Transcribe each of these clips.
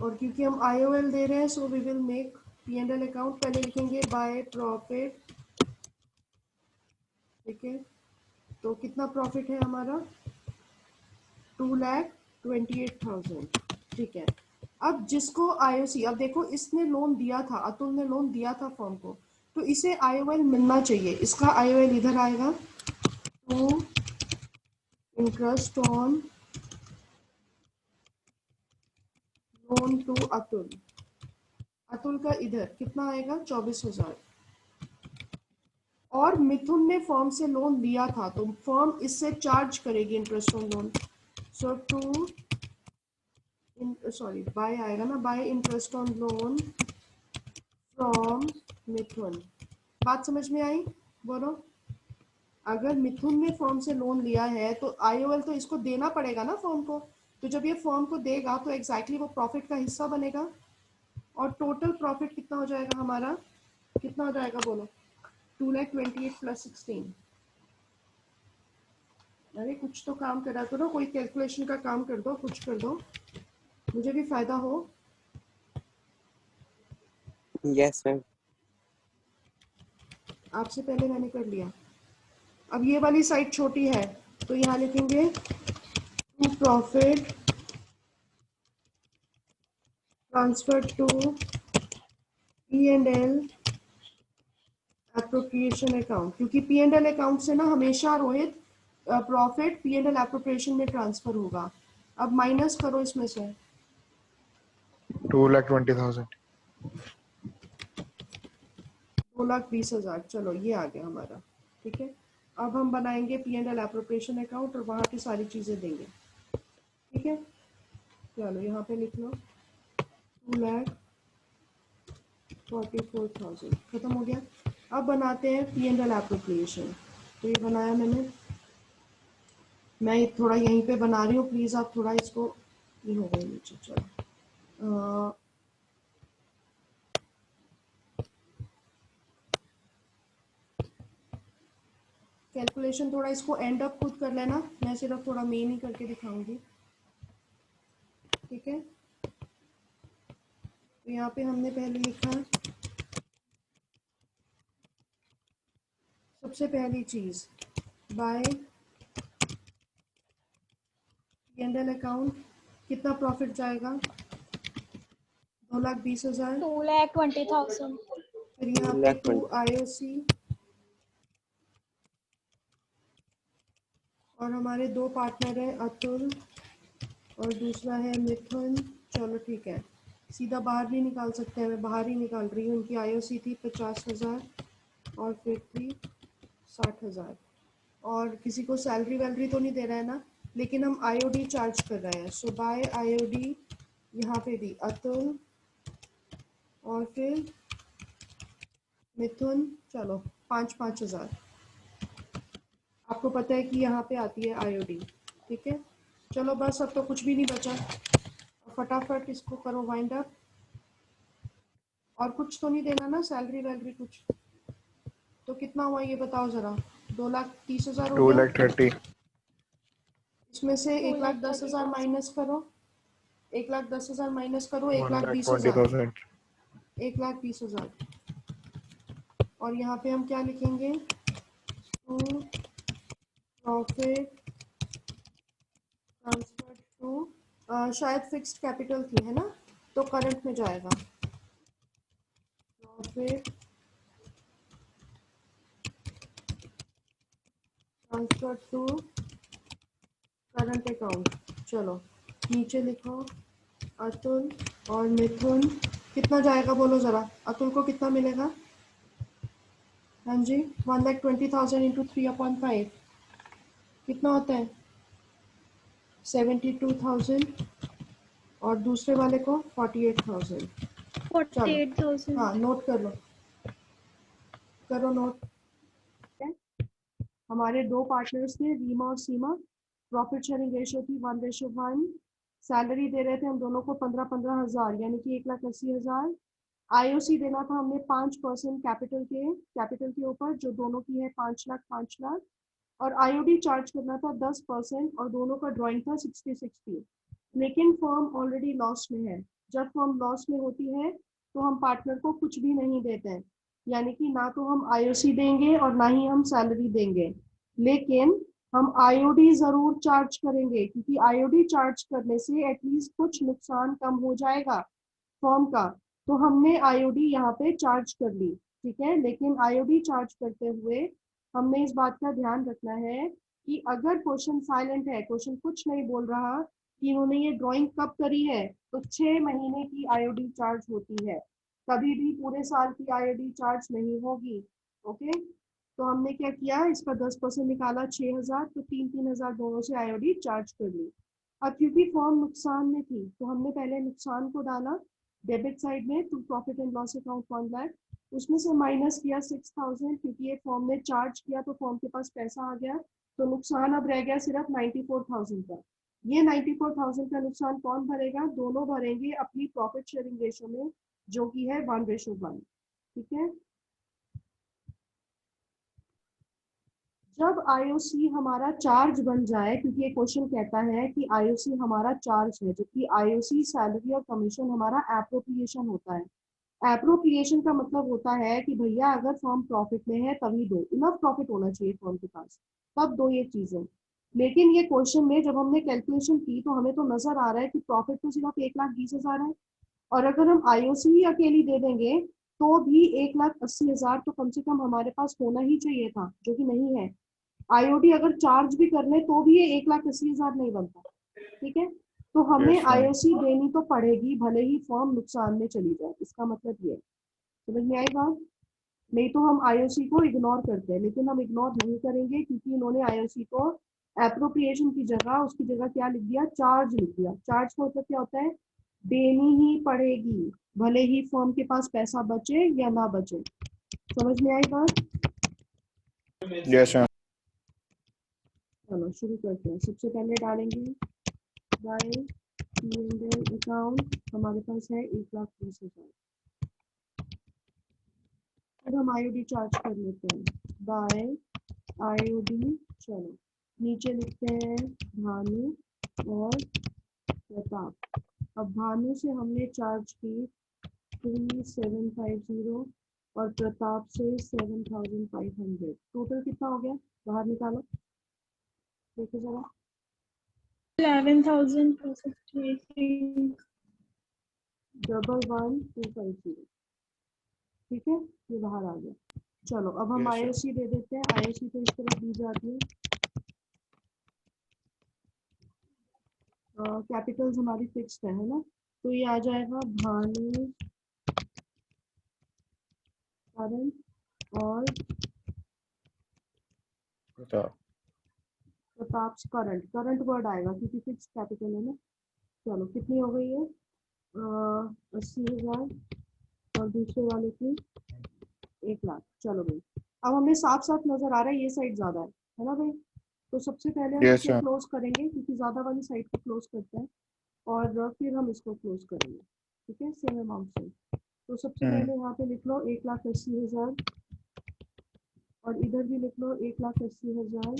और क्योंकि हम IOL दे रहे हैं so we will make P&L account. पहले लिखेंगे बाय प्रॉफिट, ठीक है। तो कितना प्रॉफिट है हमारा, 2,28,000, ठीक है। अब जिसको IOC, अब देखो इसने लोन दिया था, अतुल ने लोन दिया था फॉर्म को, तो इसे IOL मिलना चाहिए। इसका IOL इधर आएगा, to interest on loan to Atul. Atul का इधर कितना आएगा, 24,000। और मिथुन ने फर्म से लोन लिया था तो फर्म इससे चार्ज करेगी interest on loan. So to sorry by आएगा ना, by interest on loan from Mithun. बात समझ में आई, बोलो। अगर मिथुन ने फर्म से लोन लिया है तो IOL तो इसको देना पड़ेगा ना फर्म को। तो जब ये फर्म को देगा तो एग्जैक्टली वो प्रॉफिट का हिस्सा बनेगा। और टोटल प्रॉफिट कितना हो जाएगा हमारा, कितना हो जाएगा बोलो, 2,28,000 प्लस 16। अरे कुछ तो काम करा करो, कोई कैलकुलेशन का काम कर दो, कुछ कर दो, मुझे भी फायदा हो। Yes ma'am. आपसे पहले मैंने कर लिया। अब ये वाली साइड छोटी है तो यहाँ लिखेंगे to profit transfer to P&L appropriation account, क्योंकि P&L अकाउंट से ना हमेशा रोहित प्रॉफिट P&L एप्रोप्रिएशन में ट्रांसफर होगा। अब माइनस करो इसमें से 2,20,000। 2,20,000। चलो ये आ गया हमारा, ठीक है। अब हम बनाएंगे P&L एप्रोप्रिएशन अकाउंट और वहाँ की सारी चीज़ें देंगे, ठीक है। चलो यहाँ पे लिख लो 2,44,000, खत्म हो गया। अब बनाते हैं P&L एप्रोप्रिएशन। तो ये बनाया मैंने, मैं थोड़ा यहीं पे बना रही हूँ, प्लीज़ आप थोड़ा इसको, ये हो गई नीचे। चलो कैलकुलेशन थोड़ा इसको एंड अप खुद कर लेना, मैं सिर्फ थोड़ा मेन ही करके दिखाऊंगी, ठीक है। तो यहाँ पे हमने पहले लिखा सबसे पहली चीज़ बाय P&L अकाउंट, कितना प्रॉफिट जाएगा, 2,20,000। 2,20,000। फिर यहाँ पे टू IOC और हमारे दो पार्टनर हैं अतुल और दूसरा है मिथुन। चलो ठीक है, सीधा बाहर नहीं निकाल सकते हैं, मैं बाहर ही निकाल रही हूँ। उनकी IOC थी 50,000 और फिर थी 60,000। और किसी को सैलरी वैलरी तो नहीं दे रहा है ना, लेकिन हम IOD चार्ज कर रहे हैं। सो बाय IOD यहाँ पे दी अतुल और फिर मिथुन। चलो 5,000। आपको पता है कि यहाँ पे आती है IOD, ठीक है। चलो बस अब तो कुछ भी नहीं बचा, फटाफट इसको करो वाइंड अप। और कुछ तो नहीं देना ना, सैलरी वैलरी कुछ। तो कितना हुआ ये बताओ जरा, 2,30,000 हो गया। 2,30,000। इसमें से 1,10,000 माइनस करो, 1,10,000 माइनस करो, 1,20,000, 1,20,000। 1,20,000। और यहाँ पे हम क्या लिखेंगे, टू प्रॉफिट ट्रांसफर टू, शायद फिक्स्ड कैपिटल थी है ना, तो करंट में जाएगा। Profit transfer to current account. चलो नीचे लिखो अतुल और मिथुन, कितना जाएगा बोलो जरा, अतुल को कितना मिलेगा। हाँ जी, 1,20,000 इंटू 3/5 कितना होता है, 72,000। और दूसरे वाले को 48,000। चलो 48,000। हाँ नोट कर लो, करो नोट। हमारे दो पार्टनर्स थे रीमा और सीमा, प्रॉफिट शेयरिंग रेशियो थी 1:1। सैलरी दे रहे थे हम दोनों को 15,000 यानी कि 1,80,000। IOC देना था हमने 5% कैपिटल के ऊपर, जो दोनों की है 5,00,000। और IOD चार्ज करना था 10% और दोनों का ड्राइंग था 60-60। लेकिन फर्म ऑलरेडी लॉस में है जब फर्म लॉस में होती है तो हम पार्टनर को कुछ भी नहीं देते हैं, यानी कि ना तो हम आईओसी देंगे और ना ही हम सैलरी देंगे, लेकिन हम आईओडी जरूर चार्ज करेंगे, क्योंकि आईओडी चार्ज करने से एटलीस्ट कुछ नुकसान कम हो जाएगा फर्म का। तो हमने आईओडी यहाँ पे चार्ज कर ली, ठीक है। लेकिन आईओडी चार्ज करते हुए हमने इस बात का ध्यान रखना है कि अगर क्वेश्चन साइलेंट है, क्वेश्चन कुछ नहीं बोल रहा कि इन्होंने ये ड्राइंग कब करी है, तो 6 महीने की आईओडी चार्ज होती है, कभी भी पूरे साल की आईओडी चार्ज नहीं होगी। ओके, तो हमने क्या किया, इसका 10% निकाला 6,000, तो 3,000 दोनों से आईओडी चार्ज कर ली। अब क्योंकि फर्म नुकसान में थी तो हमने पहले नुकसान को डाला डेबिट साइड में, to profit and loss account 1 lakh, उसमें से माइनस किया 6,000, क्योंकि ये फर्म ने चार्ज किया तो फर्म के पास पैसा आ गया, तो नुकसान अब रह गया सिर्फ 94,000 का। ये 94,000 का नुकसान कौन भरेगा, दोनों भरेंगे अपनी प्रॉफिट शेयरिंग रेशो में, जो कि है 1:1। ठीक है। जब आईओसी हमारा चार्ज बन जाए, क्योंकि ये क्वेश्चन कहता है कि आईओसी हमारा चार्ज है, जबकि आईओसी सैलरी और कमीशन हमारा एप्रोप्रिएशन होता है। एप्रोप्रिएशन का मतलब होता है कि भैया अगर फर्म प्रॉफिट में है तभी दो, इनफ प्रॉफिट होना चाहिए फर्म के पास, तब दो ये चीजें। लेकिन ये क्वेश्चन में जब हमने कैलकुलेशन की तो हमें तो नजर आ रहा है कि प्रॉफिट तो सिर्फ 1,20,000 है, और अगर हम आईओसी ही अकेली दे देंगे तो भी 1,80,000 तो कम से कम हमारे पास होना ही चाहिए था, जो कि नहीं है। आईओडी अगर चार्ज भी कर ले तो भी ये 1,80,000 नहीं बनता। ठीक है, तो हमें यस मैम। आईओसी देनी तो पड़ेगी, भले ही फर्म नुकसान में चली जाए, इसका मतलब ये समझ में आई बात। नहीं तो हम आईओसी को इग्नोर करते हैं, लेकिन हम इग्नोर नहीं करेंगे, क्योंकि इन्होंने आईओसी को एप्रोप्रिएशन की जगह, उसकी जगह क्या लिख दिया, चार्ज लिख दिया। चार्ज का मतलब क्या होता है, देनी ही पड़ेगी, भले ही फर्म के पास पैसा बचे या ना बचे। समझ में आई बात। Yes ma'am. चलो शुरू करते हैं। सबसे पहले डालेंगे बाय P&L अकाउंट, हमारे पास है 1,20,000। अब हम आईओडी चार्ज कर लेते हैं, बाय आईओडी। चलो नीचे लिखते हैं भानु और प्रताप। अब भानु से हमने चार्ज की 3,750 और प्रताप से 7,500। टोटल कितना हो गया, बाहर निकालो, देखो जरा। 11,258. 11,250। ठीक है, ये बाहर आ गया। चलो अब हम Yes, sir. आईओसी दे देते हैं। आईओसी तो इस तरह दी जाती है, कैपिटल्स हमारी फिक्स्ड है ना, तो ये आ जाएगा भानु करंट और Pratap. Pratap current. Current word आएगा क्योंकि फिक्स कैपिटल है ना। चलो कितनी हो गई है, 80,000 और दूसरे वाले की 1,00,000। चलो भाई, अब हमें साफ साफ नजर आ रहा है ये साइड ज्यादा है ना भाई। तो सबसे पहले हम Yes, इसे sir. क्लोज करेंगे, क्योंकि ज्यादा वाली साइड को क्लोज करते हैं, और फिर हम इसको क्लोज करेंगे। ठीक है, सेम अमाउंट से। तो सबसे Hmm. पहले यहाँ पे लिख लो 1,80,000, और इधर भी लिख लो 1,80,000,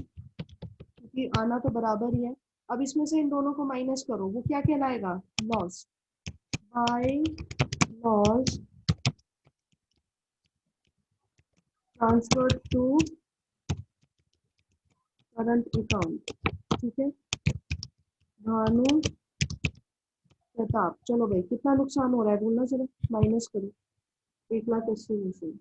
क्योंकि आना तो बराबर ही है। अब इसमें से इन दोनों को माइनस करो, वो क्या कहलाएगा, loss. By loss transfer to current account. ठीक है, भानु प्रताप। चलो भाई कितना नुकसान हो रहा है बोलना, चलो माइनस करो 1,80,000 में से।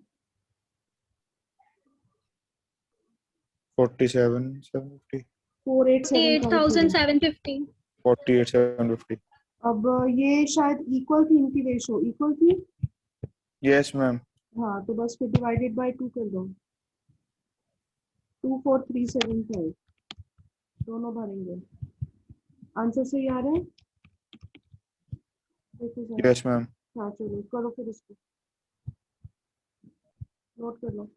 47,750. 48,750। 48,750. 48,750. अब ये शायद इक्वल थी, इनकी रेशो इक्वल थी। Yes, ma'am. हाँ, तो बस फिर डिवाइडेड बाय 2 कर दो, 24,375 दोनों भरेंगे। आंसर सही आ रहा है, देखो जरा। Yes, ma'am. हाँ चलो करो फिर इसको, नोट कर लो।